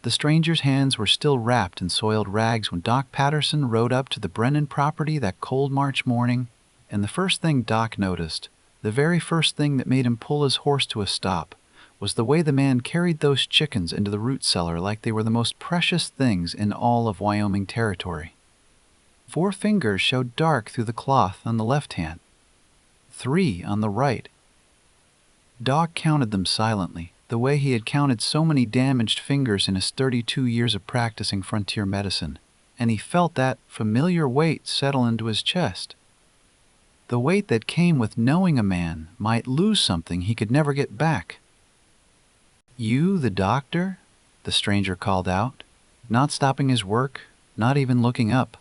The stranger's hands were still wrapped in soiled rags when Doc Patterson rode up to the Brennan property that cold March morning, and the first thing Doc noticed, the very first thing that made him pull his horse to a stop, was the way the man carried those chickens into the root cellar like they were the most precious things in all of Wyoming territory. 4 fingers showed dark through the cloth on the left hand, 3 on the right. Doc counted them silently, the way he had counted so many damaged fingers in his 32 years of practicing frontier medicine, and he felt that familiar weight settle into his chest. The weight that came with knowing a man might lose something he could never get back. "You, the doctor?" the stranger called out, not stopping his work, not even looking up.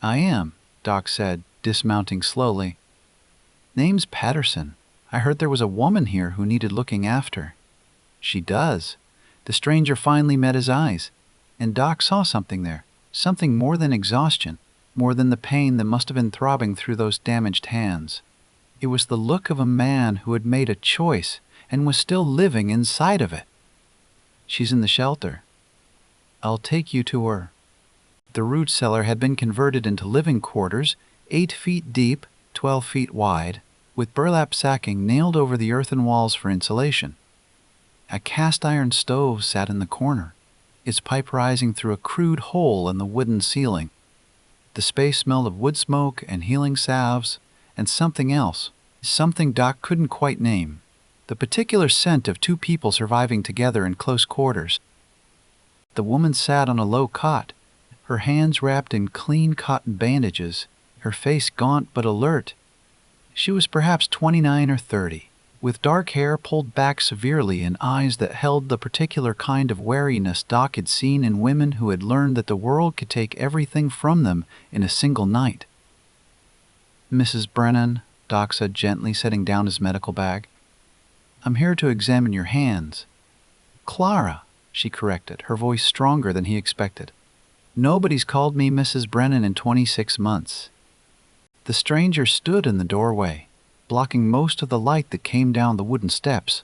"I am," Doc said, dismounting slowly. "Name's Patterson. I heard there was a woman here who needed looking after." "She does." The stranger finally met his eyes, and Doc saw something there, something more than exhaustion, more than the pain that must have been throbbing through those damaged hands. It was the look of a man who had made a choice and was still living inside of it. "She's in the shelter. I'll take you to her." The root cellar had been converted into living quarters, 8 feet deep, 12 feet wide, with burlap sacking nailed over the earthen walls for insulation. A cast-iron stove sat in the corner, its pipe rising through a crude hole in the wooden ceiling. The space smelled of wood smoke and healing salves and something else, something Doc couldn't quite name, the particular scent of 2 people surviving together in close quarters. The woman sat on a low cot, her hands wrapped in clean cotton bandages, her face gaunt but alert. She was perhaps 29 or 30, with dark hair pulled back severely and eyes that held the particular kind of wariness Doc had seen in women who had learned that the world could take everything from them in a single night. "Mrs. Brennan," Doc said gently, setting down his medical bag, "I'm here to examine your hands." "Clara," she corrected, her voice stronger than he expected. "Nobody's called me Mrs. Brennan in 26 months. The stranger stood in the doorway, blocking most of the light that came down the wooden steps,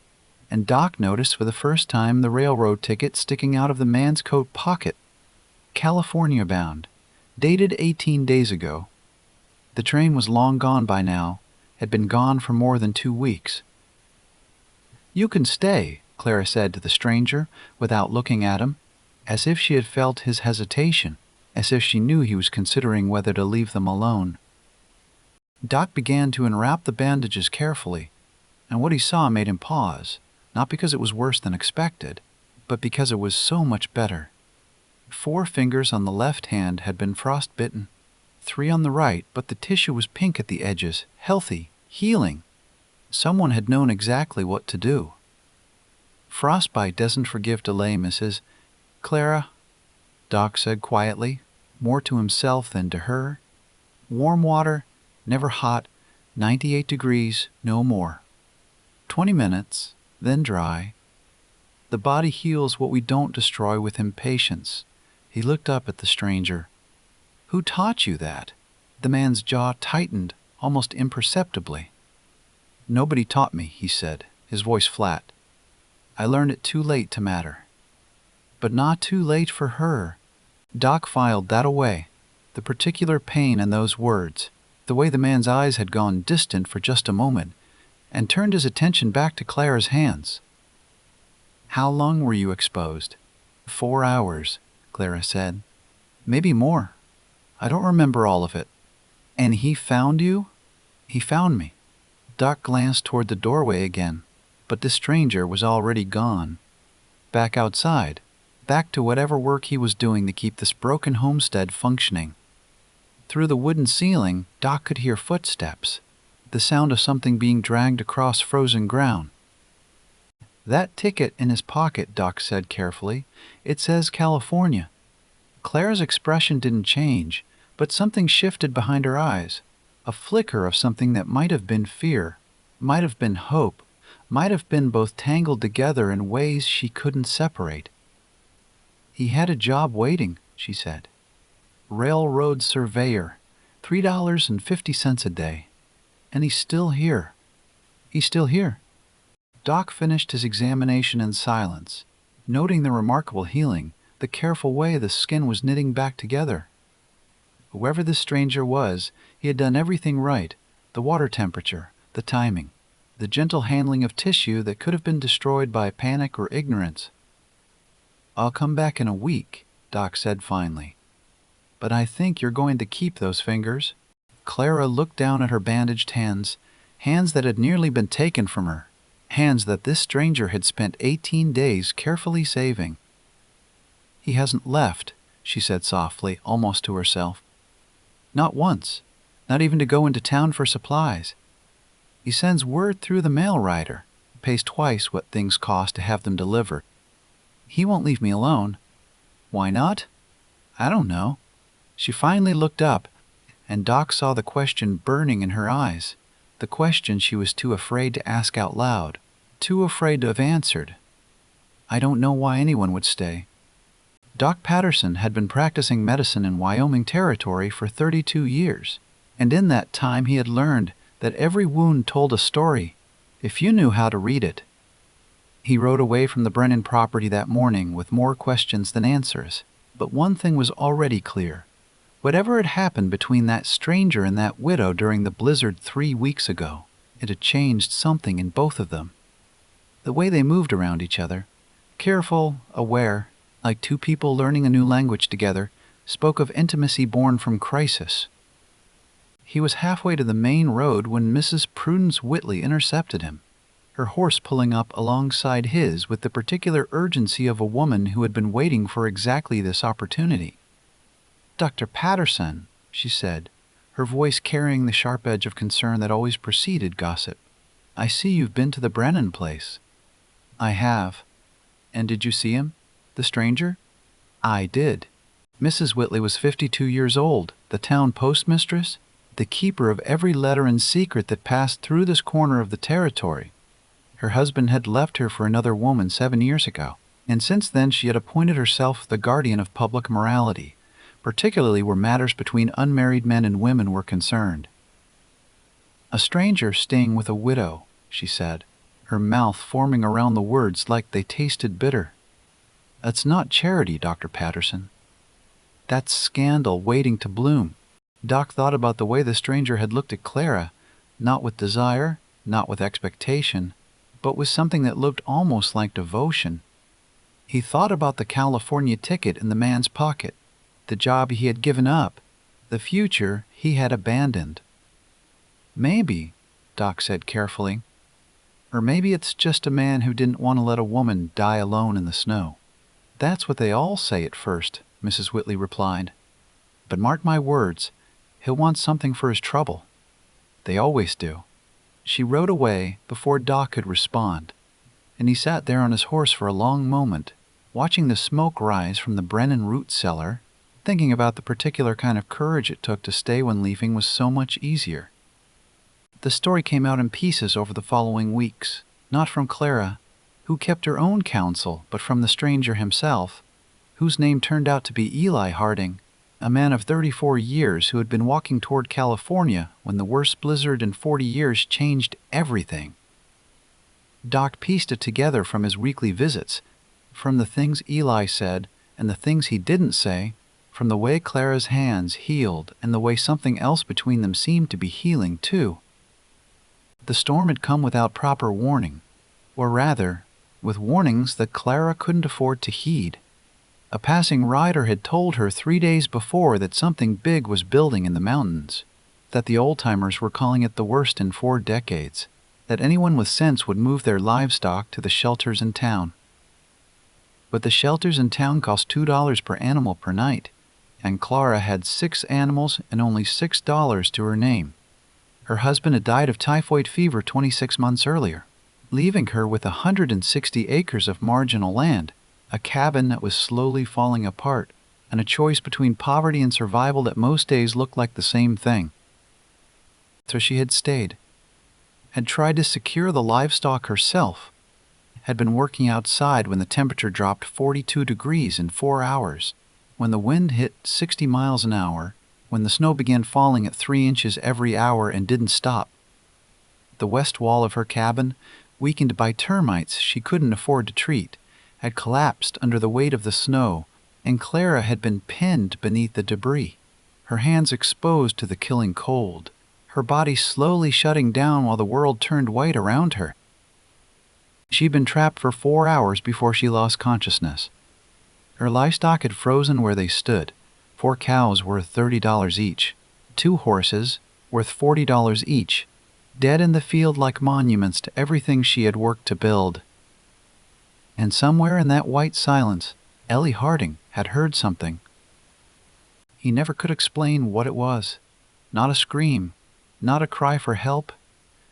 and Doc noticed for the first time the railroad ticket sticking out of the man's coat pocket. California bound, dated 18 days ago. The train was long gone by now, had been gone for more than 2 weeks. "You can stay," Clara said to the stranger, without looking at him, as if she had felt his hesitation, as if she knew he was considering whether to leave them alone. Doc began to unwrap the bandages carefully, and what he saw made him pause, not because it was worse than expected, but because it was so much better. 4 fingers on the left hand had been frostbitten, 3 on the right, but the tissue was pink at the edges, healthy, healing. Someone had known exactly what to do. "Frostbite doesn't forgive delay, Mrs. Clara," Doc said quietly, more to himself than to her. "Warm water, never hot, 98 degrees, no more. 20 minutes, then dry. The body heals what we don't destroy with impatience." He looked up at the stranger. "Who taught you that?" The man's jaw tightened, almost imperceptibly. "Nobody taught me," he said, his voice flat. "I learned it too late to matter." But not too late for her. Doc filed that away, the particular pain in those words, the way the man's eyes had gone distant for just a moment, and turned his attention back to Clara's hands. "How long were you exposed?" 4 hours, Clara said. "Maybe more. I don't remember all of it." "And he found you?" "He found me." Doc glanced toward the doorway again, but the stranger was already gone. Back outside, back to whatever work he was doing to keep this broken homestead functioning. Through the wooden ceiling, Doc could hear footsteps, the sound of something being dragged across frozen ground. "That ticket in his pocket," Doc said carefully, "it says California." Clara's expression didn't change, but something shifted behind her eyes, a flicker of something that might have been fear, might have been hope, might have been both tangled together in ways she couldn't separate. "He had a job waiting," she said. "Railroad surveyor, $3.50 a day. And he's still here. He's still here." Doc finished his examination in silence, noting the remarkable healing, the careful way the skin was knitting back together. Whoever this stranger was, he had done everything right: the water temperature, the timing, the gentle handling of tissue that could have been destroyed by panic or ignorance. "I'll come back in a week," Doc said finally. "But I think you're going to keep those fingers." Clara looked down at her bandaged hands, hands that had nearly been taken from her, hands that this stranger had spent 18 days carefully saving. "He hasn't left," she said softly, almost to herself. "Not once, not even to go into town for supplies. He sends word through the mail rider, pays twice what things cost to have them delivered. He won't leave me alone." "Why not?" "I don't know." She finally looked up, and Doc saw the question burning in her eyes, the question she was too afraid to ask out loud, too afraid to have answered. "I don't know why anyone would stay." Doc Patterson had been practicing medicine in Wyoming Territory for 32 years, and in that time he had learned that every wound told a story, if you knew how to read it. He rode away from the Brennan property that morning with more questions than answers, but one thing was already clear. Whatever had happened between that stranger and that widow during the blizzard 3 weeks ago, it had changed something in both of them. The way they moved around each other, careful, aware, like two people learning a new language together, spoke of intimacy born from crisis. He was halfway to the main road when Mrs. Prudence Whitley intercepted him, her horse pulling up alongside his with the particular urgency of a woman who had been waiting for exactly this opportunity. "Dr. Patterson," she said, her voice carrying the sharp edge of concern that always preceded gossip, "I see you've been to the Brennan place." "I have." "And did you see him? The stranger?" "I did." Mrs. Whitley was 52 years old, the town postmistress, the keeper of every letter and secret that passed through this corner of the territory. Her husband had left her for another woman 7 years ago, and since then she had appointed herself the guardian of public morality, particularly where matters between unmarried men and women were concerned. "A stranger staying with a widow," she said, her mouth forming around the words like they tasted bitter. "That's not charity, Dr. Patterson. That's scandal waiting to bloom." Doc thought about the way the stranger had looked at Clara, not with desire, not with expectation, but with something that looked almost like devotion. He thought about the California ticket in the man's pocket, the job he had given up, the future he had abandoned. "Maybe," Doc said carefully, "or maybe it's just a man who didn't want to let a woman die alone in the snow." "That's what they all say at first," Mrs. Whitley replied. "But mark my words, he'll want something for his trouble. They always do." She rode away before Doc could respond, and he sat there on his horse for a long moment, watching the smoke rise from the Brennan root cellar, thinking about the particular kind of courage it took to stay when leaving was so much easier. The story came out in pieces over the following weeks, not from Clara, who kept her own counsel, but from the stranger himself, whose name turned out to be Eli Harding, a man of 34 years who had been walking toward California when the worst blizzard in 40 years changed everything. Doc pieced it together from his weekly visits, from the things Eli said and the things he didn't say, from the way Clara's hands healed and the way something else between them seemed to be healing too. The storm had come without proper warning, or rather, with warnings that Clara couldn't afford to heed. A passing rider had told her 3 days before that something big was building in the mountains, that the old-timers were calling it the worst in 4 decades, that anyone with sense would move their livestock to the shelters in town. But the shelters in town cost $2 per animal per night, and Clara had 6 animals and only $6 to her name. Her husband had died of typhoid fever 26 months earlier, leaving her with 160 acres of marginal land, a cabin that was slowly falling apart, and a choice between poverty and survival that most days looked like the same thing. So she had stayed, had tried to secure the livestock herself, had been working outside when the temperature dropped 42 degrees in 4 hours, when the wind hit 60 miles an hour, when the snow began falling at 3 inches every hour and didn't stop. The west wall of her cabin, weakened by termites she couldn't afford to treat, had collapsed under the weight of the snow, and Clara had been pinned beneath the debris, her hands exposed to the killing cold, her body slowly shutting down while the world turned white around her. She'd been trapped for 4 hours before she lost consciousness. Her livestock had frozen where they stood, 4 cows worth $30 each, 2 horses worth $40 each, dead in the field like monuments to everything she had worked to build. And somewhere in that white silence, Eli Harding had heard something. He never could explain what it was. Not a scream, not a cry for help,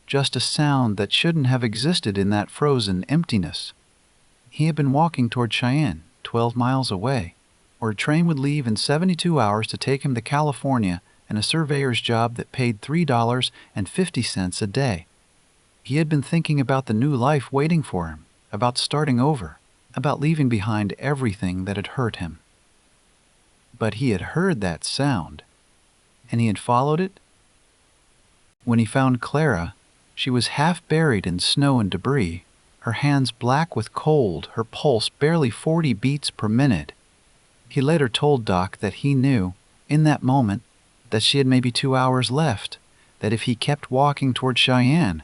just a sound that shouldn't have existed in that frozen emptiness. He had been walking toward Cheyenne, 12 miles away, where a train would leave in 72 hours to take him to California and a surveyor's job that paid $3.50 a day. He had been thinking about the new life waiting for him, about starting over, about leaving behind everything that had hurt him. But he had heard that sound, and he had followed it. When he found Clara, she was half buried in snow and debris, her hands black with cold, her pulse barely 40 beats per minute. He later told Doc that he knew, in that moment, that she had maybe 2 hours left, that if he kept walking toward Cheyenne,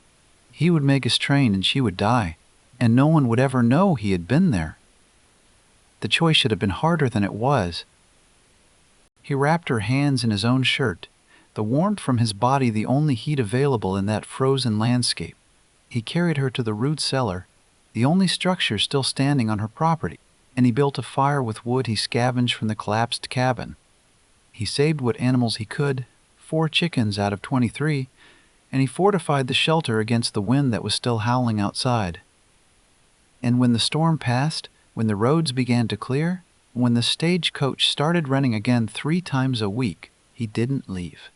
he would make his train and she would die, and no one would ever know he had been there. The choice should have been harder than it was. He wrapped her hands in his own shirt, the warmth from his body the only heat available in that frozen landscape. He carried her to the root cellar, the only structure still standing on her property, and he built a fire with wood he scavenged from the collapsed cabin. He saved what animals he could, 4 chickens out of 23, and he fortified the shelter against the wind that was still howling outside. And when the storm passed, when the roads began to clear, when the stagecoach started running again 3 times a week, he didn't leave.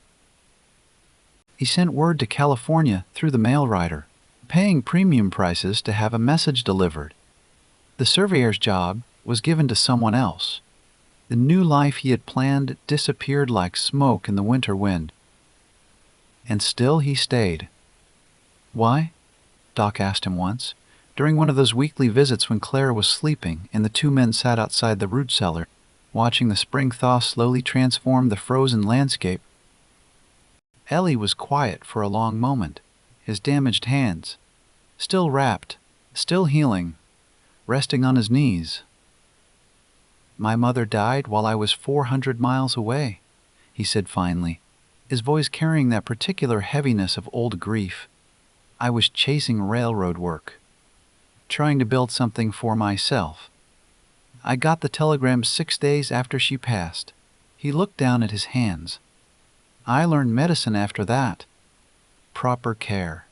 He sent word to California through the mail rider, paying premium prices to have a message delivered. The surveyor's job was given to someone else. The new life he had planned disappeared like smoke in the winter wind. And still he stayed. Why? Doc asked him once, during one of those weekly visits when Clara was sleeping and the 2 men sat outside the root cellar, watching the spring thaw slowly transform the frozen landscape. Eli was quiet for a long moment, his damaged hands, still wrapped, still healing, resting on his knees. "My mother died while I was 400 miles away," he said finally, his voice carrying that particular heaviness of old grief. "I was chasing railroad work, trying to build something for myself. I got the telegram 6 days after she passed." He looked down at his hands. "I learned medicine after that. Proper care.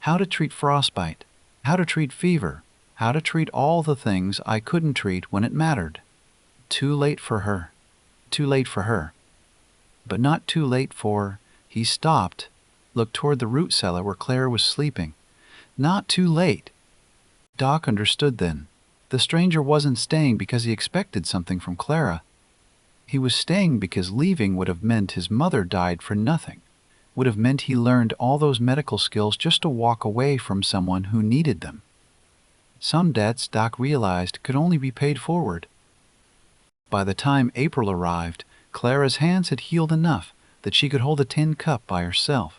How to treat frostbite, how to treat fever, how to treat all the things I couldn't treat when it mattered. Too late for her. Too late for her. But not too late for—" He stopped, looked toward the root cellar where Clara was sleeping. Not too late. Doc understood then. The stranger wasn't staying because he expected something from Clara. He was staying because leaving would have meant his mother died for nothing, would have meant he learned all those medical skills just to walk away from someone who needed them. Some debts, Doc realized, could only be paid forward. By the time April arrived, Clara's hands had healed enough that she could hold a tin cup by herself,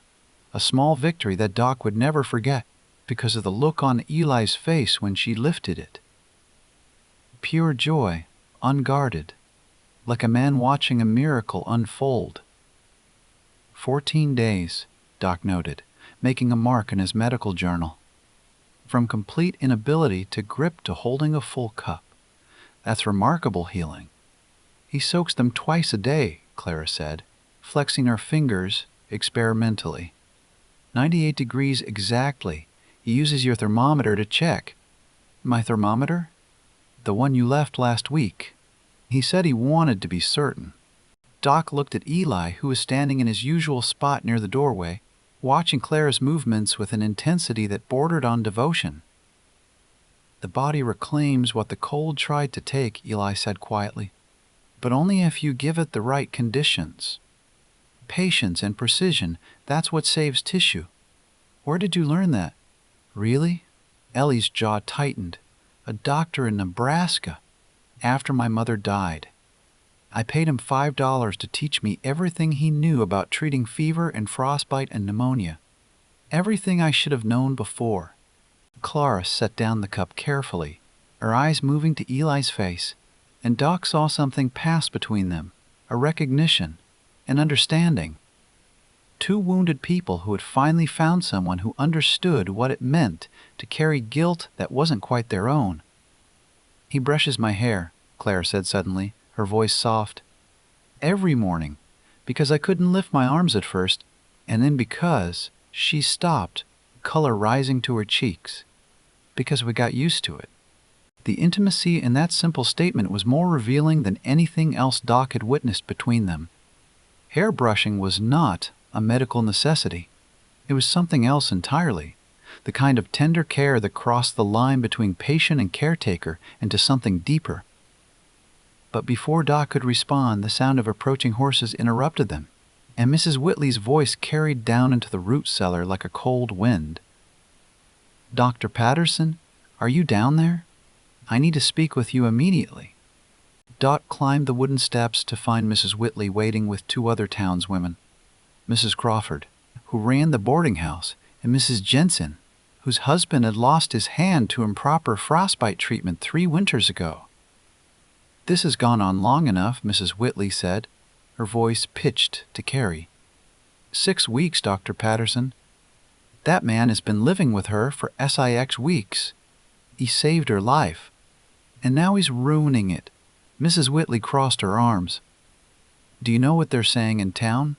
a small victory that Doc would never forget because of the look on Eli's face when she lifted it. Pure joy, unguarded, like a man watching a miracle unfold. 14 days, Doc noted, making a mark in his medical journal. From complete inability to grip to holding a full cup. That's remarkable healing. He soaks them twice a day, Clara said, flexing her fingers experimentally. 98 degrees exactly. He uses your thermometer to check. My thermometer? The one you left last week. He said he wanted to be certain. Doc looked at Eli, who was standing in his usual spot near the doorway, watching Clara's movements with an intensity that bordered on devotion. The body reclaims what the cold tried to take, Eli said quietly, but only if you give it the right conditions. Patience and precision, that's what saves tissue. Where did you learn that? Really? Ellie's jaw tightened. a doctor in Nebraska, after my mother died. I paid him $5 to teach me everything he knew about treating fever and frostbite and pneumonia. Everything I should have known before." Clara set down the cup carefully, her eyes moving to Eli's face, and Doc saw something pass between them, a recognition, an understanding. Two wounded people who had finally found someone who understood what it meant to carry guilt that wasn't quite their own. "He brushes my hair," Clara said suddenly, her voice soft. "Every morning, because I couldn't lift my arms at first, and then because," she stopped, color rising to her cheeks, "because we got used to it." The intimacy in that simple statement was more revealing than anything else Doc had witnessed between them. Hair brushing was not a medical necessity. It was something else entirely, the kind of tender care that crossed the line between patient and caretaker into something deeper. But before Doc could respond, the sound of approaching horses interrupted them, and Mrs. Whitley's voice carried down into the root cellar like a cold wind. "Dr. Patterson, are you down there? I need to speak with you immediately." Doc climbed the wooden steps to find Mrs. Whitley waiting with two other townswomen, Mrs. Crawford, who ran the boarding house, and Mrs. Jensen, whose husband had lost his hand to improper frostbite treatment 3 winters ago. "This has gone on long enough," Mrs. Whitley said, her voice pitched to Carrie. 6 weeks, Dr. Patterson. That man has been living with her for 6 weeks. He saved her life, and now he's ruining it." Mrs. Whitley crossed her arms. "Do you know what they're saying in town?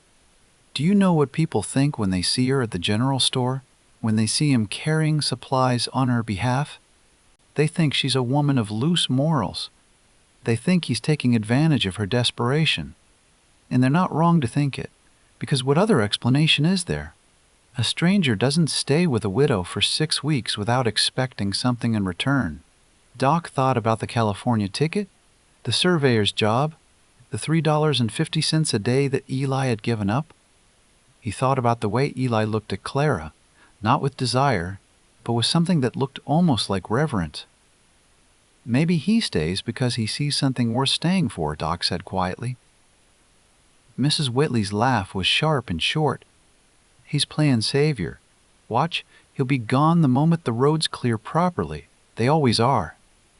Do you know what people think when they see her at the general store, when they see him carrying supplies on her behalf? They think she's a woman of loose morals. They think he's taking advantage of her desperation. And they're not wrong to think it, because what other explanation is there? A stranger doesn't stay with a widow for 6 weeks without expecting something in return." Doc thought about the California ticket, the surveyor's job, the $3.50 a day that Eli had given up. He thought about the way Eli looked at Clara, not with desire, but with something that looked almost like reverence. "Maybe he stays because he sees something worth staying for," Doc said quietly. Mrs. Whitley's laugh was sharp and short. "He's playing savior. Watch, he'll be gone the moment the roads clear properly. They always are."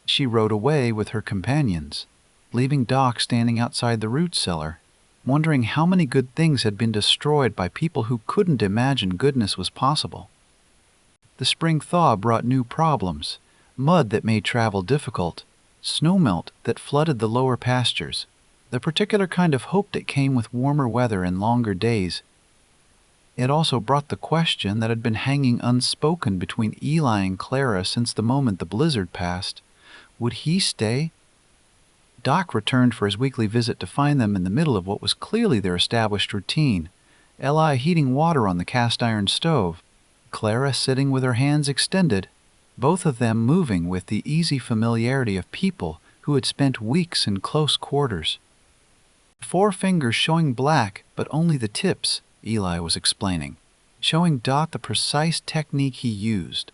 She rode away with her companions, leaving Doc standing outside the root cellar, wondering how many good things had been destroyed by people who couldn't imagine goodness was possible. The spring thaw brought new problems, mud that made travel difficult, snowmelt that flooded the lower pastures, the particular kind of hope that came with warmer weather and longer days. It also brought the question that had been hanging unspoken between Eli and Clara since the moment the blizzard passed. Would he stay? Doc returned for his weekly visit to find them in the middle of what was clearly their established routine, Eli heating water on the cast-iron stove, Clara sitting with her hands extended, both of them moving with the easy familiarity of people who had spent weeks in close quarters. 4 fingers showing black, but only the tips, Eli was explaining, showing Doc the precise technique he used.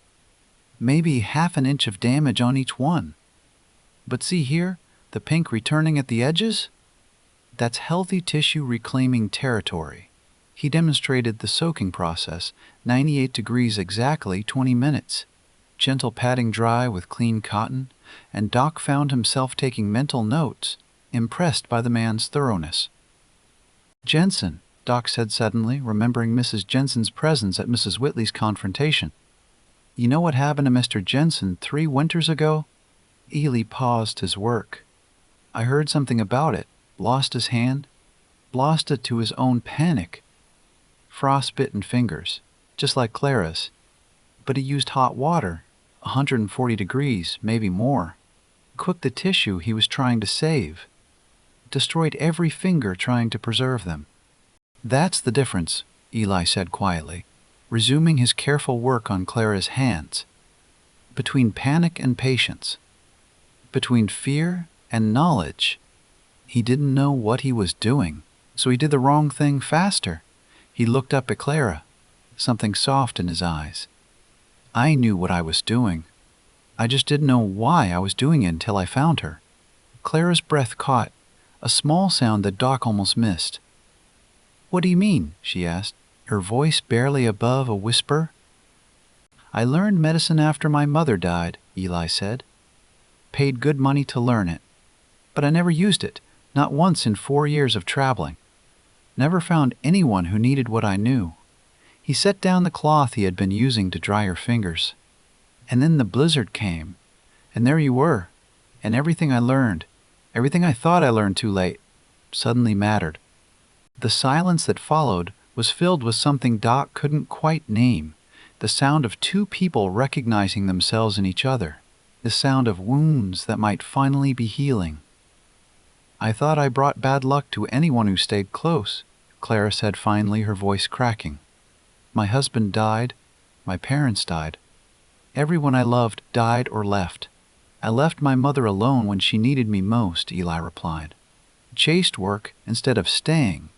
Maybe ½ an inch of damage on each one. But see here, the pink returning at the edges? That's healthy tissue reclaiming territory. He demonstrated the soaking process, 98 degrees exactly, 20 minutes. Gentle patting dry with clean cotton, and Doc found himself taking mental notes, impressed by the man's thoroughness. "Jensen," Doc said suddenly, remembering Mrs. Jensen's presence at Mrs. Whitley's confrontation. "You know what happened to Mr. Jensen 3 winters ago?" Eli paused his work. "I heard something about it. Lost his hand. Lost it to his own panic. Frostbitten fingers, just like Clara's. But he used hot water, 140 degrees, maybe more. Cooked the tissue he was trying to save. Destroyed every finger trying to preserve them." "That's the difference," Eli said quietly, resuming his careful work on Clara's hands. "Between panic and patience. Between fear and knowledge. He didn't know what he was doing, so he did the wrong thing faster. He looked up at Clara, something soft in his eyes. I knew what I was doing. I just didn't know why I was doing it until I found her." Clara's breath caught, a small sound that Doc almost missed. "What do you mean?" she asked, her voice barely above a whisper. "I learned medicine after my mother died," Eli said. "Paid good money to learn it. But I never used it, not once in 4 years of traveling. Never found anyone who needed what I knew." He set down the cloth he had been using to dry her fingers. "And then the blizzard came. And there you were. And everything I learned, everything I thought I learned too late, suddenly mattered." The silence that followed was filled with something Doc couldn't quite name, the sound of two people recognizing themselves in each other, the sound of wounds that might finally be healing. "I thought I brought bad luck to anyone who stayed close," Clara said finally, her voice cracking. "My husband died. My parents died. Everyone I loved died or left. I left my mother alone when she needed me most," Eli replied. "Chased work instead of staying.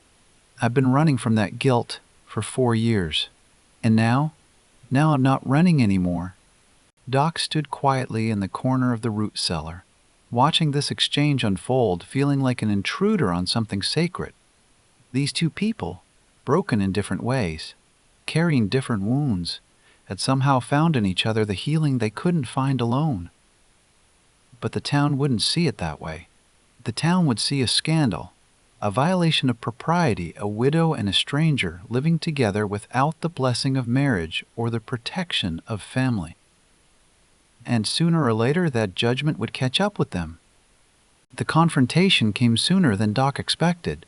I've been running from that guilt for 4 years. And now I'm not running anymore." Doc stood quietly in the corner of the root cellar, watching this exchange unfold, feeling like an intruder on something sacred. These two people, broken in different ways, carrying different wounds, had somehow found in each other the healing they couldn't find alone. But the town wouldn't see it that way. The town would see a scandal, a violation of propriety, a widow and a stranger living together without the blessing of marriage or the protection of family. And sooner or later that judgment would catch up with them. The confrontation came sooner than Doc expected.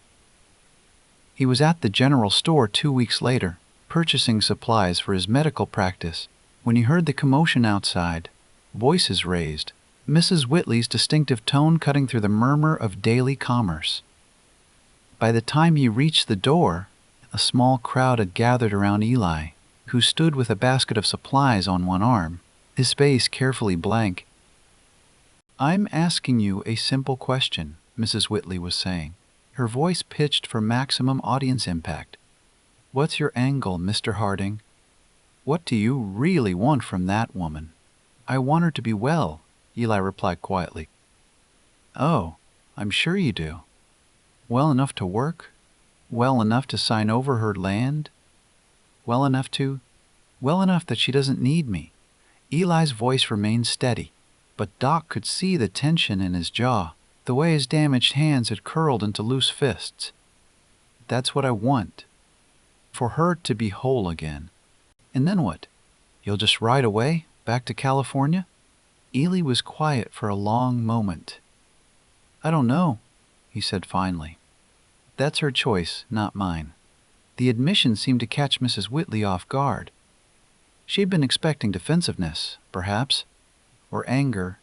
He was at the general store 2 weeks later, purchasing supplies for his medical practice, when he heard the commotion outside, voices raised, Mrs. Whitley's distinctive tone cutting through the murmur of daily commerce. By the time he reached the door, a small crowd had gathered around Eli, who stood with a basket of supplies on one arm, his face carefully blank. "I'm asking you a simple question," Mrs. Whitley was saying, her voice pitched for maximum audience impact. "What's your angle, Mr. Harding? What do you really want from that woman?" "I want her to be well," Eli replied quietly. "Oh, I'm sure you do. Well enough to work? Well enough to sign over her land? Well enough that she doesn't need me." Eli's voice remained steady, but Doc could see the tension in his jaw, the way his damaged hands had curled into loose fists. "That's what I want. For her to be whole again." "And then what? You'll just ride away, back to California?" Eli was quiet for a long moment. "I don't know," he said finally. "That's her choice, not mine." The admission seemed to catch Mrs. Whitley off guard. She'd been expecting defensiveness, perhaps, or anger,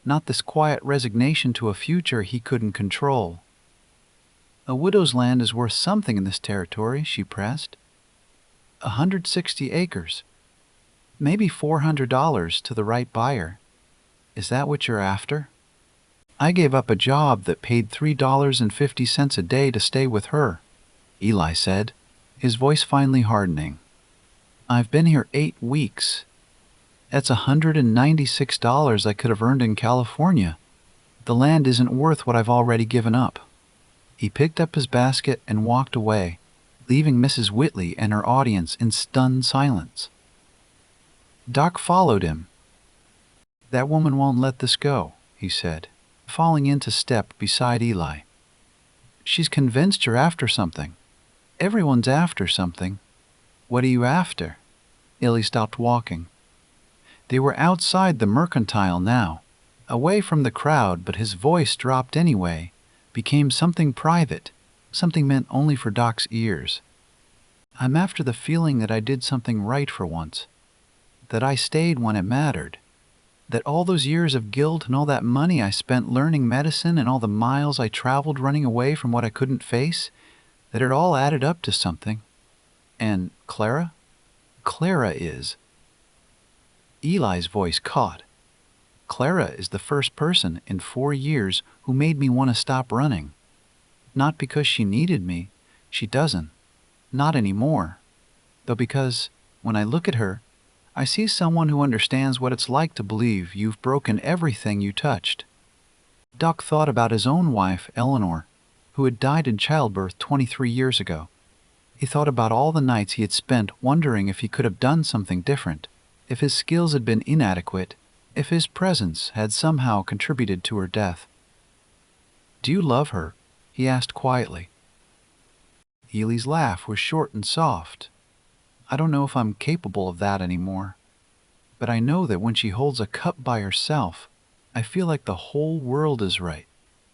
not this quiet resignation to a future he couldn't control. "A widow's land is worth something in this territory," she pressed. 160 acres. Maybe $400 to the right buyer. Is that what you're after?" "I gave up a job that paid $3.50 a day to stay with her," Eli said, his voice finally hardening. "I've been here 8 weeks. That's $196 I could have earned in California. The land isn't worth what I've already given up." He picked up his basket and walked away, leaving Mrs. Whitley and her audience in stunned silence. Doc followed him. "That woman won't let this go," he said, falling into step beside Eli. "She's convinced you're after something. Everyone's after something. What are you after?" Eli stopped walking. They were outside the mercantile now, away from the crowd, but his voice dropped anyway, became something private, something meant only for Doc's ears. "I'm after the feeling that I did something right for once, that I stayed when it mattered, that all those years of guilt and all that money I spent learning medicine and all the miles I traveled running away from what I couldn't face, that it all added up to something. And Clara is." Eli's voice caught. "Clara is the first person in 4 years who made me want to stop running. Not because she needed me, she doesn't, not anymore, though because, when I look at her, I see someone who understands what it's like to believe you've broken everything you touched. Doc thought about his own wife, Eleanor, who had died in childbirth 23 years ago. He thought about all the nights he had spent wondering if he could have done something different, if his skills had been inadequate, if his presence had somehow contributed to her death. "Do you love her?" he asked quietly. Eli's laugh was short and soft. "I don't know if I'm capable of that anymore. But I know that when she holds a cup by herself, I feel like the whole world is right.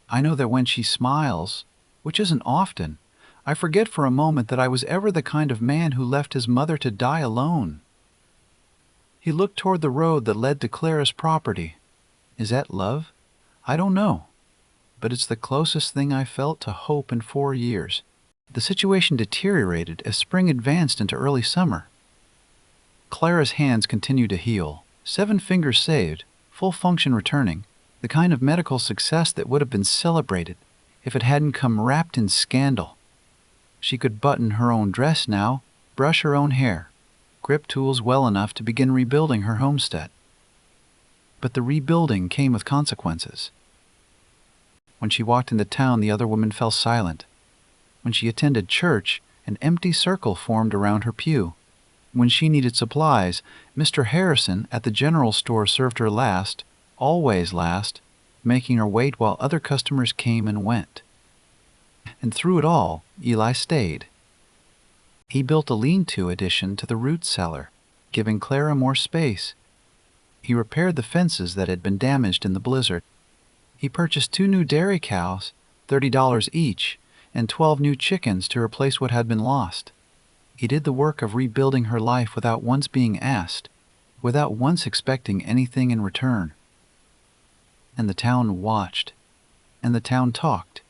I know that when she smiles, which isn't often, I forget for a moment that I was ever the kind of man who left his mother to die alone." He looked toward the road that led to Clara's property. "Is that love? I don't know. But it's the closest thing I felt to hope in 4 years." The situation deteriorated as spring advanced into early summer. Clara's hands continued to heal, 7 fingers saved, full function returning, the kind of medical success that would have been celebrated if it hadn't come wrapped in scandal. She could button her own dress now, brush her own hair, grip tools well enough to begin rebuilding her homestead. But the rebuilding came with consequences. When she walked into town, the other women fell silent. When she attended church, an empty circle formed around her pew. When she needed supplies, Mr. Harrison at the general store served her last, always last, making her wait while other customers came and went. And through it all, Eli stayed. He built a lean-to addition to the root cellar, giving Clara more space. He repaired the fences that had been damaged in the blizzard. He purchased 2 new dairy cows, $30 each, and 12 new chickens to replace what had been lost. He did the work of rebuilding her life without once being asked, without once expecting anything in return. And the town watched, and the town talked.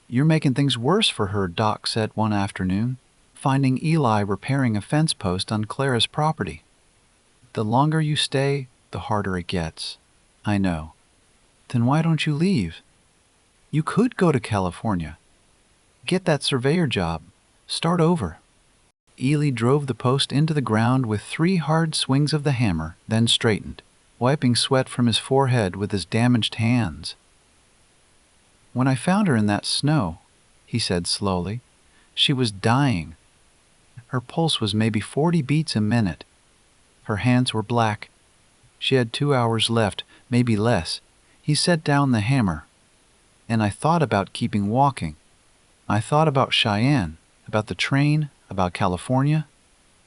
"You're making things worse for her," Doc said one afternoon, finding Eli repairing a fence post on Clara's property. "The longer you stay, the harder it gets." "I know." "Then why don't you leave? You could go to California. Get that surveyor job. Start over." Eli drove the post into the ground with 3 hard swings of the hammer, then straightened, wiping sweat from his forehead with his damaged hands. "When I found her in that snow," he said slowly, "she was dying. Her pulse was maybe 40 beats a minute. Her hands were black. She had 2 hours left, maybe less." He set down the hammer. "And I thought about keeping walking. I thought about Cheyenne, about the train, about California.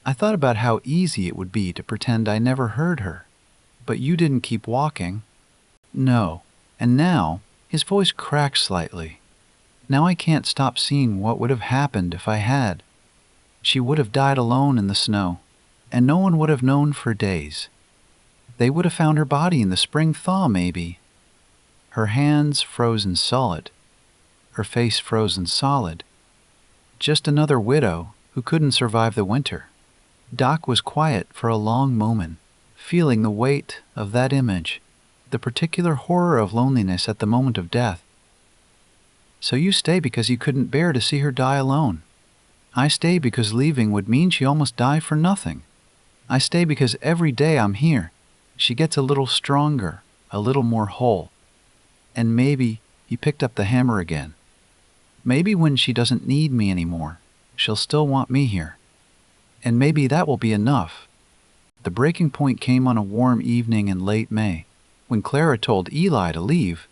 I thought about how easy it would be to pretend I never heard her. But you didn't keep walking." "No." And now, his voice cracked slightly. "Now I can't stop seeing what would have happened if I had. She would have died alone in the snow, and no one would have known for days. They would have found her body in the spring thaw, maybe." Her hands frozen solid, her face frozen solid. Just another widow who couldn't survive the winter. Doc was quiet for a long moment, feeling the weight of that image, the particular horror of loneliness at the moment of death. "So you stay because you couldn't bear to see her die alone. I stay because leaving would mean she almost died for nothing. I stay because every day I'm here, she gets a little stronger, a little more whole. And maybe," he picked up the hammer again, "maybe when she doesn't need me anymore, she'll still want me here. And maybe that will be enough." The breaking point came on a warm evening in late May, when Clara told Eli to leave.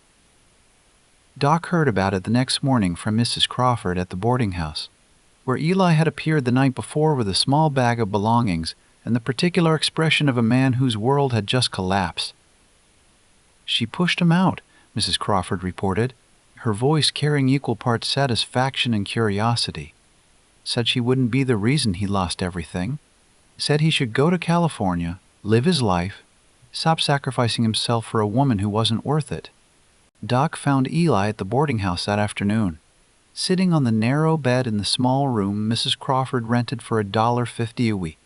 Doc heard about it the next morning from Mrs. Crawford at the boarding house, where Eli had appeared the night before with a small bag of belongings and the particular expression of a man whose world had just collapsed. "She pushed him out," Mrs. Crawford reported, her voice carrying equal parts satisfaction and curiosity. "Said she wouldn't be the reason he lost everything. Said he should go to California, live his life, stop sacrificing himself for a woman who wasn't worth it." Doc found Eli at the boarding house that afternoon, sitting on the narrow bed in the small room Mrs. Crawford rented for $1.50 a week.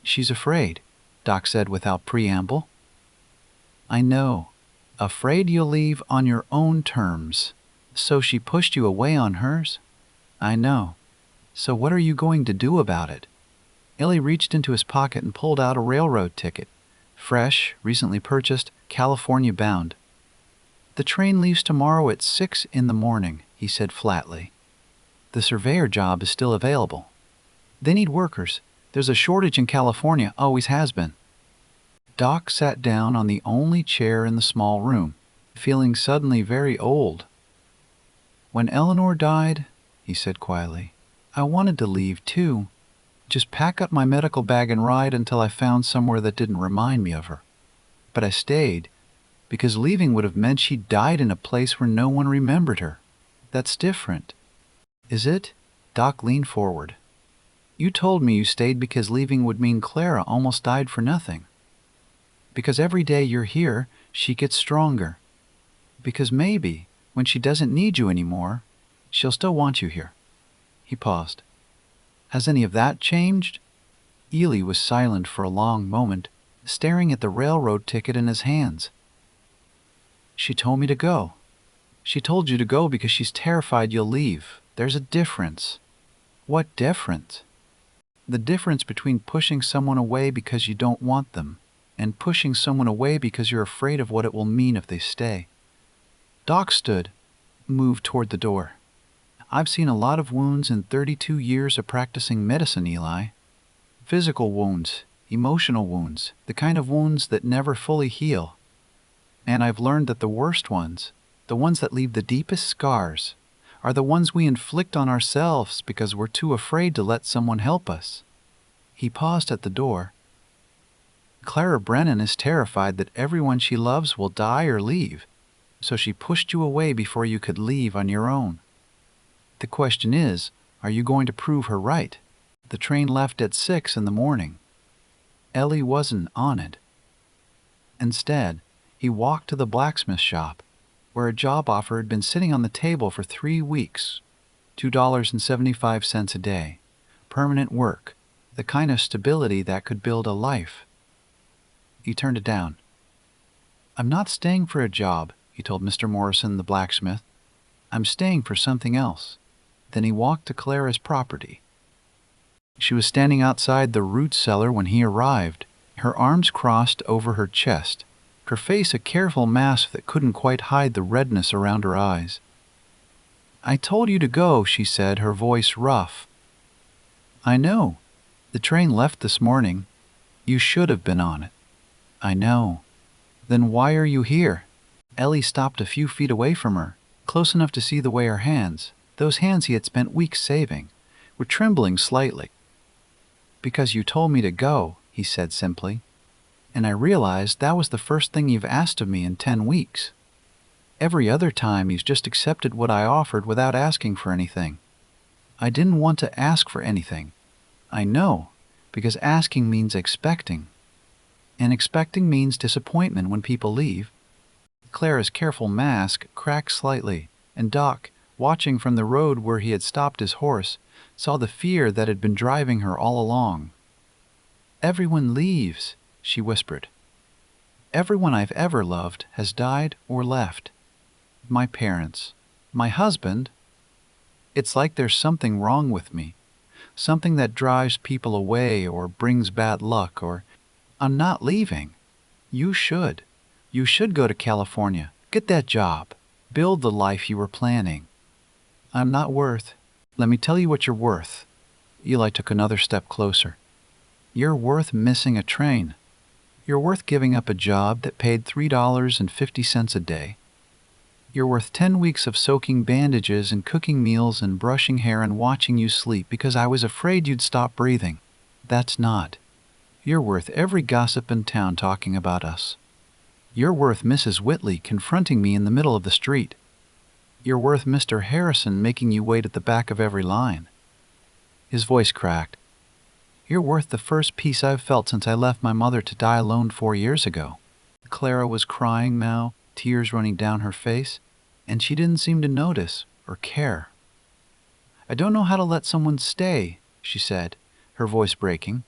"She's afraid," Doc said without preamble. "I know. Afraid you'll leave on your own terms. So she pushed you away on hers?" "I know. So what are you going to do about it?" Eli reached into his pocket and pulled out a railroad ticket. Fresh, recently purchased, California bound. "The train leaves tomorrow at 6 in the morning," he said flatly. "The surveyor job is still available. They need workers. There's a shortage in California, always has been." Doc sat down on the only chair in the small room, feeling suddenly very old. "When Eleanor died," he said quietly, "I wanted to leave too. Just pack up my medical bag and ride until I found somewhere that didn't remind me of her. But I stayed, because leaving would have meant she died in a place where no one remembered her. That's different." "Is it?" Doc leaned forward. "You told me you stayed because leaving would mean Clara almost died for nothing. Because every day you're here, she gets stronger. Because maybe, when she doesn't need you anymore, she'll still want you here." He paused. "Has any of that changed?" Eli was silent for a long moment, staring at the railroad ticket in his hands. "She told me to go." "She told you to go because she's terrified you'll leave. There's a difference." "What difference?" "The difference between pushing someone away because you don't want them and pushing someone away because you're afraid of what it will mean if they stay." Doc stood, moved toward the door. "I've seen a lot of wounds in 32 years of practicing medicine, Eli. Physical wounds, emotional wounds, the kind of wounds that never fully heal. And I've learned that the worst ones, the ones that leave the deepest scars, are the ones we inflict on ourselves because we're too afraid to let someone help us." He paused at the door. "Clara Brennan is terrified that everyone she loves will die or leave, so she pushed you away before you could leave on your own. The question is, are you going to prove her right? The train left at 6 in the morning." Eli wasn't on it. Instead, he walked to the blacksmith shop, where a job offer had been sitting on the table for 3 weeks. $2.75 a day. Permanent work. The kind of stability that could build a life. He turned it down. "I'm not staying for a job," he told Mr. Morrison, the blacksmith. "I'm staying for something else." Then he walked to Clara's property. She was standing outside the root cellar when he arrived, her arms crossed over her chest, her face a careful mask that couldn't quite hide the redness around her eyes. "I told you to go," she said, her voice rough. "I know. The train left this morning. You should have been on it." "I know." "Then why are you here?" Eli stopped a few feet away from her, close enough to see the way her hands, those hands he had spent weeks saving, were trembling slightly. "Because you told me to go," he said simply. "And I realized that was the first thing you've asked of me in 10 weeks. Every other time you've just accepted what I offered without asking for anything. I didn't want to ask for anything. I know, because asking means expecting. And expecting means disappointment when people leave." Clara's careful mask cracked slightly, and Doc, watching from the road where he had stopped his horse, saw the fear that had been driving her all along. "Everyone leaves," she whispered. "Everyone I've ever loved has died or left. My parents, my husband. It's like there's something wrong with me, something that drives people away or brings bad luck, or I'm not leaving. You should. You should go to California, get that job, build the life you were planning. I'm not worth. Let me tell you what you're worth." Eli took another step closer. "You're worth missing a train. You're worth giving up a job that paid $3.50 a day. You're worth 10 weeks of soaking bandages and cooking meals and brushing hair and watching you sleep because I was afraid you'd stop breathing. That's not. You're worth every gossip in town talking about us. You're worth Mrs. Whitley confronting me in the middle of the street. You're worth Mr. Harrison making you wait at the back of every line." His voice cracked. "You're worth the first peace I've felt since I left my mother to die alone 4 years ago." Clara was crying now, tears running down her face, and she didn't seem to notice or care. "I don't know how to let someone stay," she said, her voice breaking.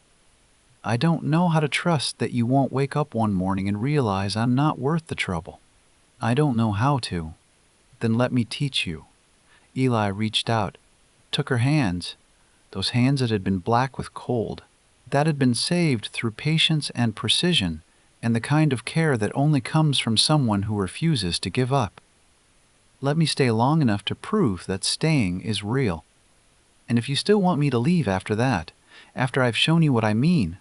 "I don't know how to trust that you won't wake up one morning and realize I'm not worth the trouble. I don't know how to. Then let me teach you." Eli reached out, took her hands, those hands that had been black with cold, that had been saved through patience and precision, and the kind of care that only comes from someone who refuses to give up. Let me stay long enough to prove that staying is real. And if you still want me to leave after that, after I've shown you what I mean,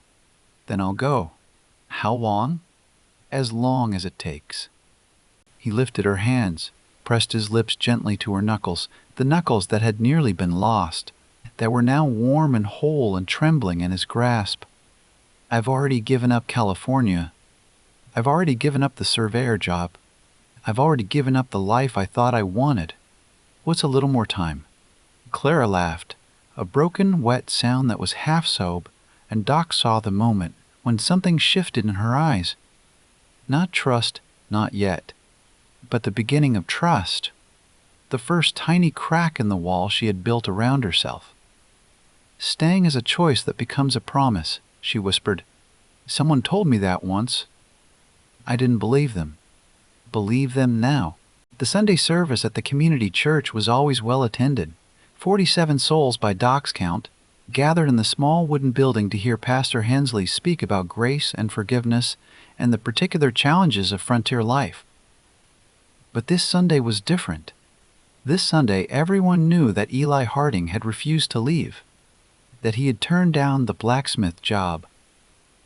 then I'll go. How long? As long as it takes. He lifted her hands, pressed his lips gently to her knuckles, the knuckles that had nearly been lost, that were now warm and whole and trembling in his grasp. I've already given up California. I've already given up the surveyor job. I've already given up the life I thought I wanted. What's a little more time? Clara laughed, a broken, wet sound that was half sob, and Doc saw the moment when something shifted in her eyes. Not trust, not yet, but the beginning of trust. The first tiny crack in the wall she had built around herself. Staying is a choice that becomes a promise, she whispered. Someone told me that once. I didn't believe them. Believe them now. The Sunday service at the community church was always well attended. 47 souls by Doc's count gathered in the small wooden building to hear Pastor Hensley speak about grace and forgiveness and the particular challenges of frontier life. But this Sunday was different. This Sunday, everyone knew that Eli Harding had refused to leave, that he had turned down the blacksmith job,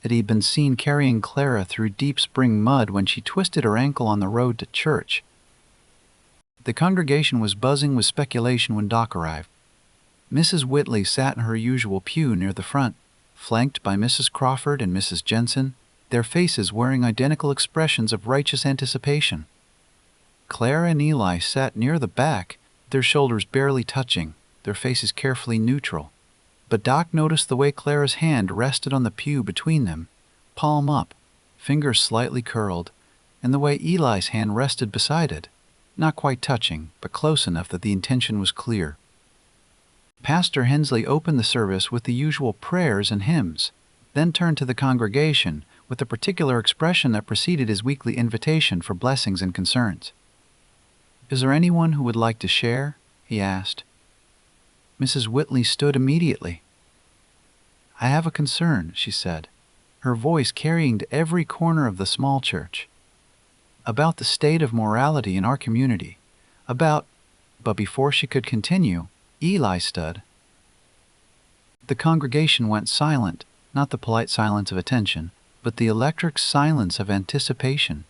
that he had been seen carrying Clara through deep spring mud when she twisted her ankle on the road to church. The congregation was buzzing with speculation when Doc arrived. Mrs. Whitley sat in her usual pew near the front, flanked by Mrs. Crawford and Mrs. Jensen, their faces wearing identical expressions of righteous anticipation. Clara and Eli sat near the back, their shoulders barely touching, their faces carefully neutral. But Doc noticed the way Clara's hand rested on the pew between them, palm up, fingers slightly curled, and the way Eli's hand rested beside it, not quite touching, but close enough that the intention was clear. Pastor Hensley opened the service with the usual prayers and hymns, then turned to the congregation with the particular expression that preceded his weekly invitation for blessings and concerns. "Is there anyone who would like to share?" he asked. Mrs. Whitley stood immediately. "I have a concern," she said, her voice carrying to every corner of the small church. "About the state of morality in our community. But before she could continue, Eli stood. The congregation went silent, not the polite silence of attention, but the electric silence of anticipation.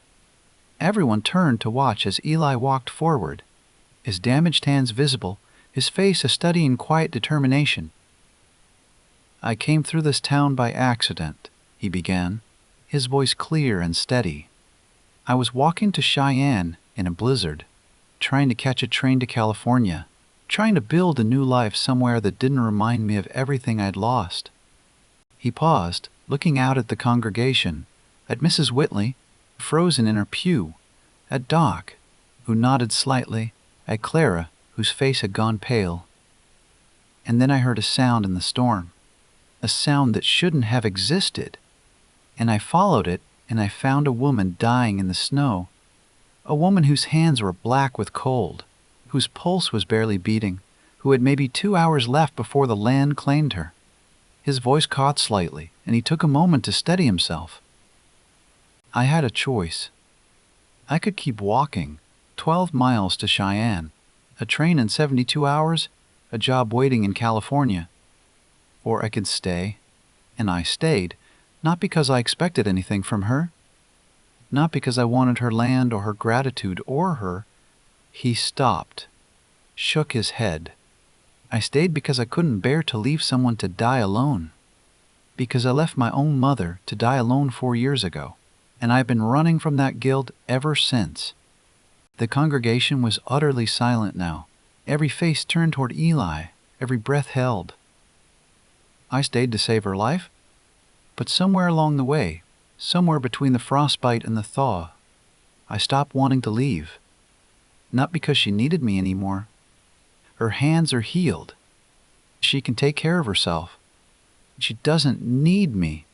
Everyone turned to watch as Eli walked forward, his damaged hands visible, his face a study in quiet determination. "I came through this town by accident," he began, his voice clear and steady. "I was walking to Cheyenne in a blizzard, trying to catch a train to California, trying to build a new life somewhere that didn't remind me of everything I'd lost." He paused, looking out at the congregation, at Mrs. Whitley, frozen in her pew, at Doc, who nodded slightly, at Clara, whose face had gone pale. And then I heard a sound in the storm, a sound that shouldn't have existed, and I followed it, and I found a woman dying in the snow, a woman whose hands were black with cold, whose pulse was barely beating, who had maybe 2 hours left before the land claimed her. His voice caught slightly, and he took a moment to steady himself. I had a choice. I could keep walking, 12 miles to Cheyenne, a train in 72 hours, a job waiting in California. Or I could stay, and I stayed, not because I expected anything from her, not because I wanted her land or her gratitude or her. He stopped, shook his head. I stayed because I couldn't bear to leave someone to die alone, because I left my own mother to die alone 4 years ago, and I've been running from that guilt ever since. The congregation was utterly silent now, every face turned toward Eli, every breath held. I stayed to save her life, but somewhere along the way, somewhere between the frostbite and the thaw, I stopped wanting to leave. Not because she needed me anymore. Her hands are healed. She can take care of herself. She doesn't need me.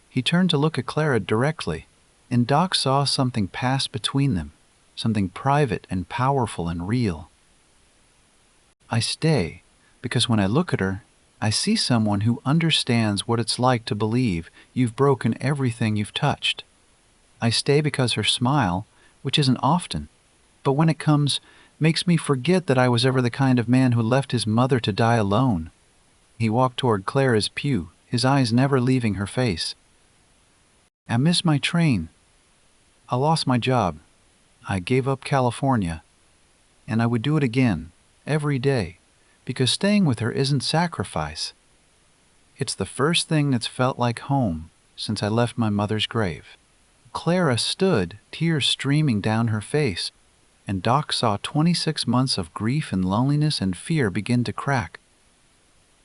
He turned to look at Clara directly, and Doc saw something pass between them, something private and powerful and real. I stay because when I look at her, I see someone who understands what it's like to believe you've broken everything you've touched. I stay because her smile, which isn't often, but when it comes, makes me forget that I was ever the kind of man who left his mother to die alone. He walked toward Clara's pew, his eyes never leaving her face. I missed my train. I lost my job. I gave up California. And I would do it again, every day, because staying with her isn't sacrifice. It's the first thing that's felt like home since I left my mother's grave. Clara stood, tears streaming down her face, and Doc saw 26 months of grief and loneliness and fear begin to crack.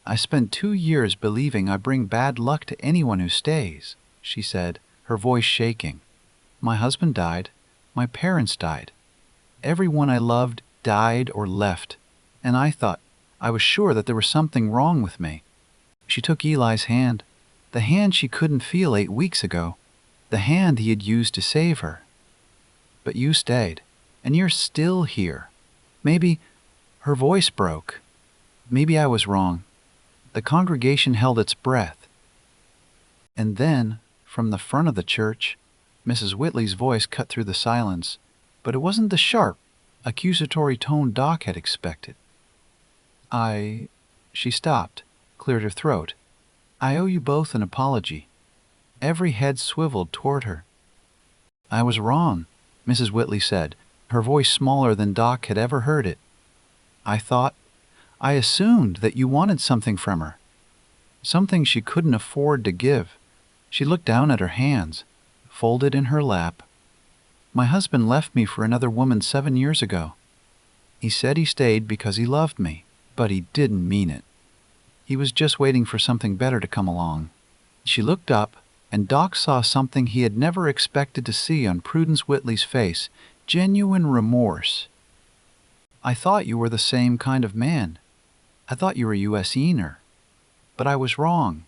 I spent 2 years believing I bring bad luck to anyone who stays, she said, her voice shaking. My husband died. My parents died. Everyone I loved died or left, and I was sure that there was something wrong with me. She took Eli's hand, the hand she couldn't feel 8 weeks ago, the hand he had used to save her. But you stayed, and you're still here. Maybe, her voice broke. Maybe I was wrong. The congregation held its breath. And then, from the front of the church, Mrs. Whitley's voice cut through the silence, but it wasn't the sharp, accusatory tone Doc had expected. She stopped, cleared her throat. I owe you both an apology. Every head swiveled toward her. I was wrong, Mrs. Whitley said, her voice smaller than Doc had ever heard it. I assumed that you wanted something from her. Something she couldn't afford to give. She looked down at her hands, folded in her lap. My husband left me for another woman 7 years ago. He said he stayed because he loved me, but he didn't mean it. He was just waiting for something better to come along. She looked up, and Doc saw something he had never expected to see on Prudence Whitley's face, genuine remorse. I thought you were the same kind of man. I thought you were U.S.-ener. But I was wrong.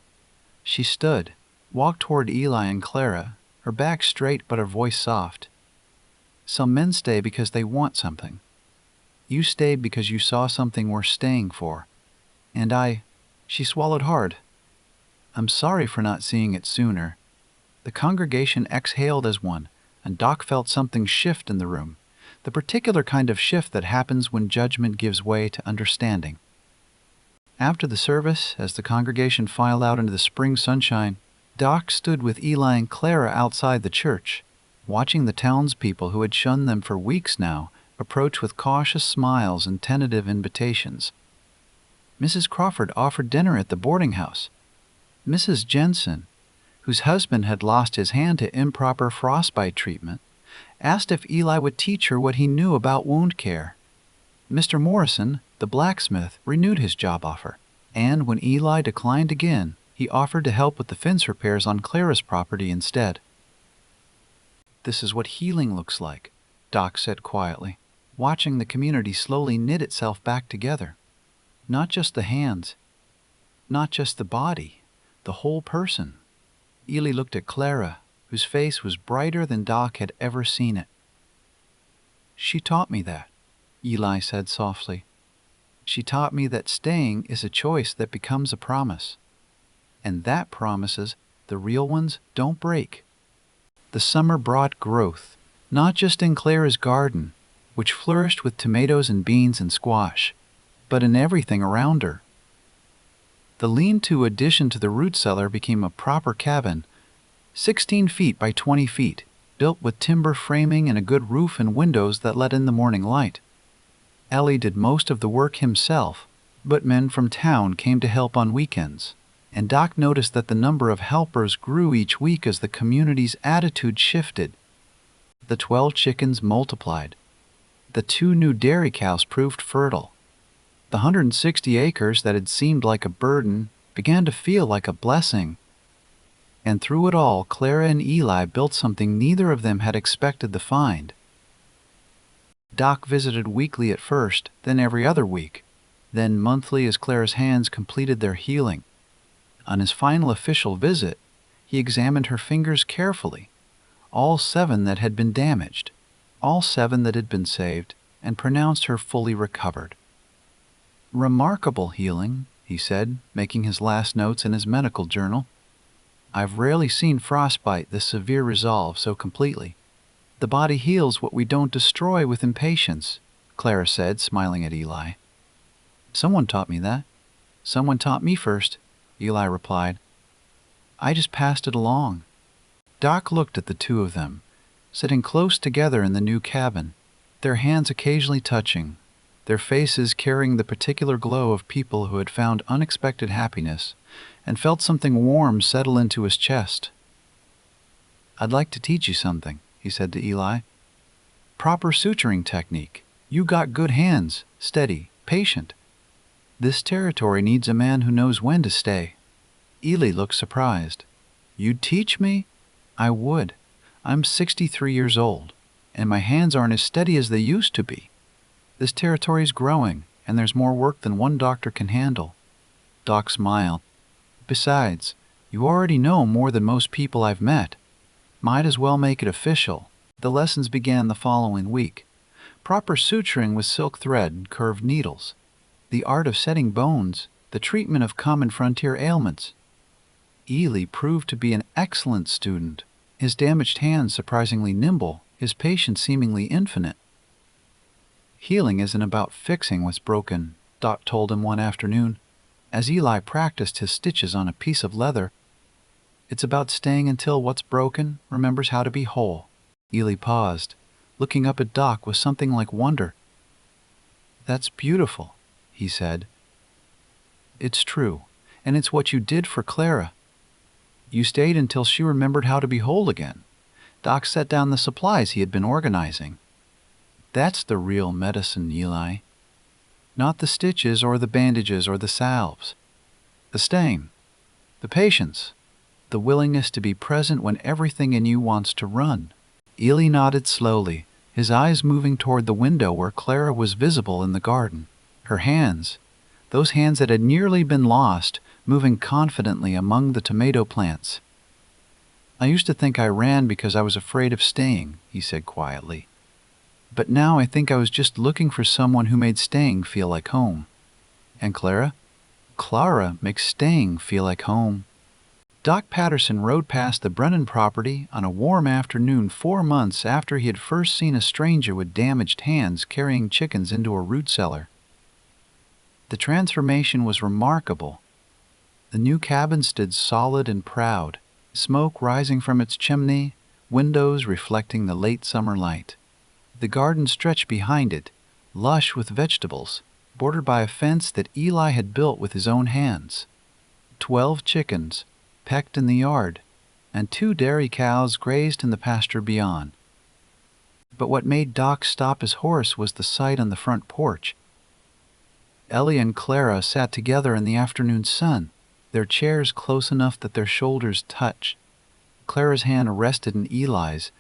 She stood, walked toward Eli and Clara, her back straight but her voice soft. Some men stay because they want something. You stayed because you saw something worth staying for. And she swallowed hard. I'm sorry for not seeing it sooner. The congregation exhaled as one, and Doc felt something shift in the room, the particular kind of shift that happens when judgment gives way to understanding. After the service, as the congregation filed out into the spring sunshine, Doc stood with Eli and Clara outside the church, watching the townspeople who had shunned them for weeks now approach with cautious smiles and tentative invitations. Mrs. Crawford offered dinner at the boarding house. Mrs. Jensen, whose husband had lost his hand to improper frostbite treatment, asked if Eli would teach her what he knew about wound care. Mr. Morrison, the blacksmith, renewed his job offer, and when Eli declined again, he offered to help with the fence repairs on Clara's property instead. This is what healing looks like, Doc said quietly, watching the community slowly knit itself back together. Not just the hands, not just the body, the whole person. Eli looked at Clara, whose face was brighter than Doc had ever seen it. She taught me that, Eli said softly. She taught me that staying is a choice that becomes a promise. And that promises, the real ones, don't break. The summer brought growth, not just in Clara's garden, which flourished with tomatoes and beans and squash, but in everything around her. The lean-to addition to the root cellar became a proper cabin, 16 feet by 20 feet, built with timber framing and a good roof and windows that let in the morning light. Ellie did most of the work himself, but men from town came to help on weekends, and Doc noticed that the number of helpers grew each week as the community's attitude shifted. The 12 chickens multiplied. The 2 new dairy cows proved fertile. The 160 acres that had seemed like a burden began to feel like a blessing. And through it all, Clara and Eli built something neither of them had expected to find. Doc visited weekly at first, then every other week, then monthly as Clara's hands completed their healing. On his final official visit, he examined her fingers carefully, all 7 that had been damaged, all 7 that had been saved, and pronounced her fully recovered. Remarkable healing, he said, making his last notes in his medical journal. "I've rarely seen frostbite this severe resolve so completely. The body heals what we don't destroy with impatience," Clara said, smiling at Eli. "Someone taught me that." "Someone taught me first," Eli replied. "I just passed it along." Doc looked at the two of them, sitting close together in the new cabin, their hands occasionally touching, their faces carrying the particular glow of people who had found unexpected happiness, and felt something warm settle into his chest. "I'd like to teach you something," he said to Eli. "Proper suturing technique. You got good hands, steady, patient. This territory needs a man who knows when to stay." Eli looked surprised. "You'd teach me?" "I would. I'm 63 years old, and my hands aren't as steady as they used to be. This territory's growing, and there's more work than one doctor can handle." Doc smiled. "Besides, you already know more than most people I've met. Might as well make it official." The lessons began the following week. Proper suturing with silk thread and curved needles. The art of setting bones, the treatment of common frontier ailments. Eli proved to be an excellent student, his damaged hands surprisingly nimble, his patience seemingly infinite. "Healing isn't about fixing what's broken," Doc told him one afternoon, as Eli practiced his stitches on a piece of leather. "It's about staying until what's broken remembers how to be whole." Eli paused, looking up at Doc with something like wonder. "That's beautiful," he said. "It's true, and it's what you did for Clara. You stayed until she remembered how to be whole again." Doc set down the supplies he had been organizing. "That's the real medicine, Eli. Not the stitches or the bandages or the salves. The staying, the patience, the willingness to be present when everything in you wants to run." Eli nodded slowly, his eyes moving toward the window where Clara was visible in the garden. Her hands, those hands that had nearly been lost, moving confidently among the tomato plants. "I used to think I ran because I was afraid of staying," he said quietly. "But now I think I was just looking for someone who made staying feel like home." "And Clara?" "Clara makes staying feel like home." Doc Patterson rode past the Brennan property on a warm afternoon 4 months after he had first seen a stranger with damaged hands carrying chickens into a root cellar. The transformation was remarkable. The new cabin stood solid and proud, smoke rising from its chimney, windows reflecting the late summer light. The garden stretched behind it, lush with vegetables, bordered by a fence that Eli had built with his own hands. 12 chickens pecked in the yard, and 2 dairy cows grazed in the pasture beyond. But what made Doc stop his horse was the sight on the front porch. Ellie and Clara sat together in the afternoon sun, their chairs close enough that their shoulders touched. Clara's hand rested in Eli's,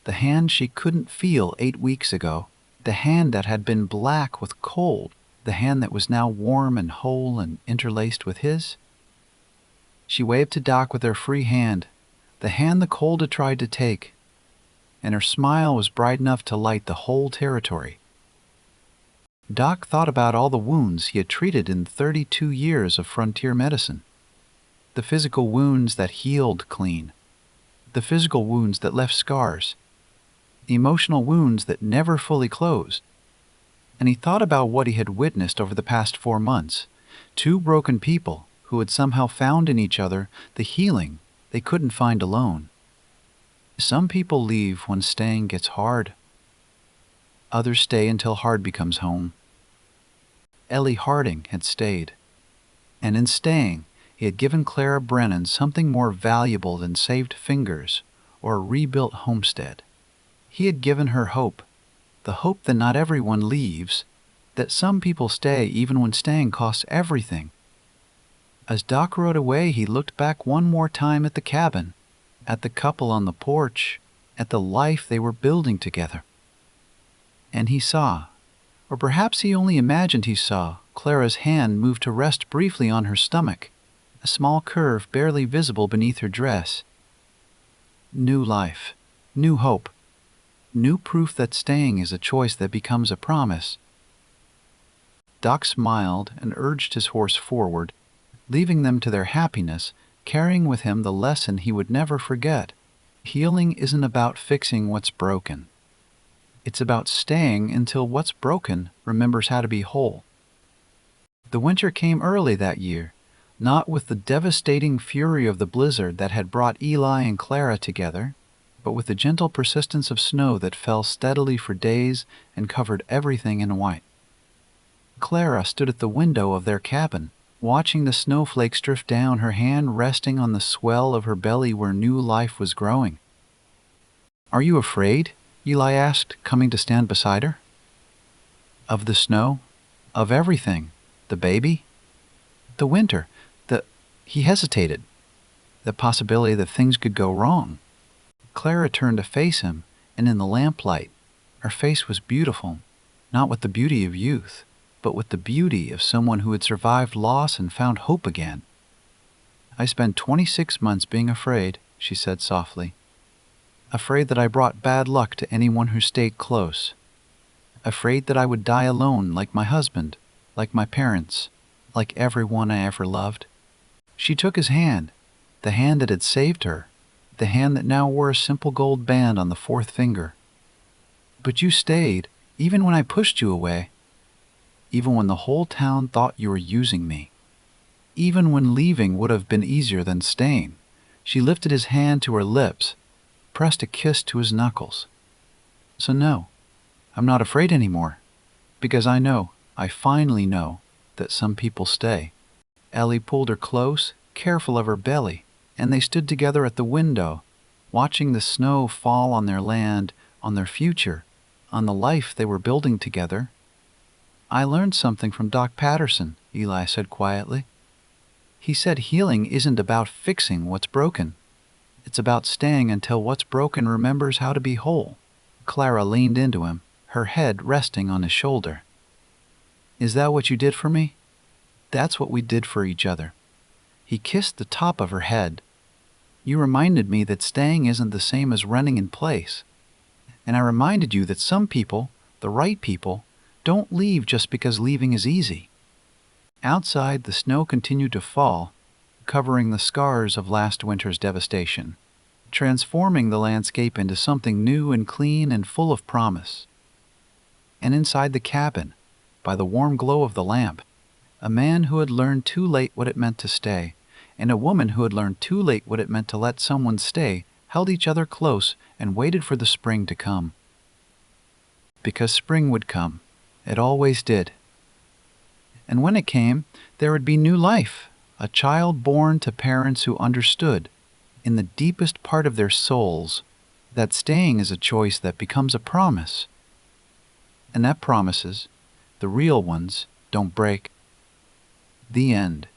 the hand she couldn't feel 8 weeks ago, the hand that had been black with cold, the hand that was now warm and whole and interlaced with his. She waved to Doc with her free hand, the hand the cold had tried to take, and her smile was bright enough to light the whole territory. Doc thought about all the wounds he had treated in 32 years of frontier medicine. The physical wounds that healed clean, the physical wounds that left scars, the emotional wounds that never fully closed. And he thought about what he had witnessed over the past 4 months, 2 broken people who had somehow found in each other the healing they couldn't find alone. Some people leave when staying gets hard. Others stay until hard becomes home. Eli Harding had stayed, and in staying, he had given Clara Brennan something more valuable than saved fingers or a rebuilt homestead. He had given her hope, the hope that not everyone leaves, that some people stay even when staying costs everything. As Doc rode away, he looked back one more time at the cabin, at the couple on the porch, at the life they were building together. And he saw, or perhaps he only imagined he saw, Clara's hand move to rest briefly on her stomach, a small curve barely visible beneath her dress. New life, new hope, new proof that staying is a choice that becomes a promise. Doc smiled and urged his horse forward, leaving them to their happiness, carrying with him the lesson he would never forget. Healing isn't about fixing what's broken. It's about staying until what's broken remembers how to be whole. The winter came early that year, not with the devastating fury of the blizzard that had brought Eli and Clara together, but with the gentle persistence of snow that fell steadily for days and covered everything in white. Clara stood at the window of their cabin, watching the snowflakes drift down, her hand resting on the swell of her belly where new life was growing. "Are you afraid?" Eli asked, coming to stand beside her. "Of the snow? Of everything? The baby? The winter? He hesitated. The possibility that things could go wrong. Clara turned to face him, and in the lamplight, her face was beautiful, not with the beauty of youth, but with the beauty of someone who had survived loss and found hope again. "I spent 26 months being afraid," she said softly. "Afraid that I brought bad luck to anyone who stayed close. Afraid that I would die alone like my husband, like my parents, like everyone I ever loved." She took his hand, the hand that had saved her, the hand that now wore a simple gold band on the fourth finger. "But you stayed, even when I pushed you away. Even when the whole town thought you were using me. Even when leaving would have been easier than staying." She lifted his hand to her lips, pressed a kiss to his knuckles. "So no, I'm not afraid anymore, because I finally know, that some people stay." Ellie pulled her close, careful of her belly, and they stood together at the window, watching the snow fall on their land, on their future, on the life they were building together. "I learned something from Doc Patterson," Eli said quietly. "He said healing isn't about fixing what's broken. It's about staying until what's broken remembers how to be whole." Clara leaned into him, her head resting on his shoulder. "Is that what you did for me?" "That's what we did for each other." He kissed the top of her head. "You reminded me that staying isn't the same as running in place. And I reminded you that some people, the right people, don't leave just because leaving is easy." Outside, the snow continued to fall, covering the scars of last winter's devastation, transforming the landscape into something new and clean and full of promise. And inside the cabin, by the warm glow of the lamp, a man who had learned too late what it meant to stay, and a woman who had learned too late what it meant to let someone stay, held each other close and waited for the spring to come. Because spring would come. It always did. And when it came, there would be new life, a child born to parents who understood, in the deepest part of their souls, that staying is a choice that becomes a promise. And that promises, the real ones, don't break. The end.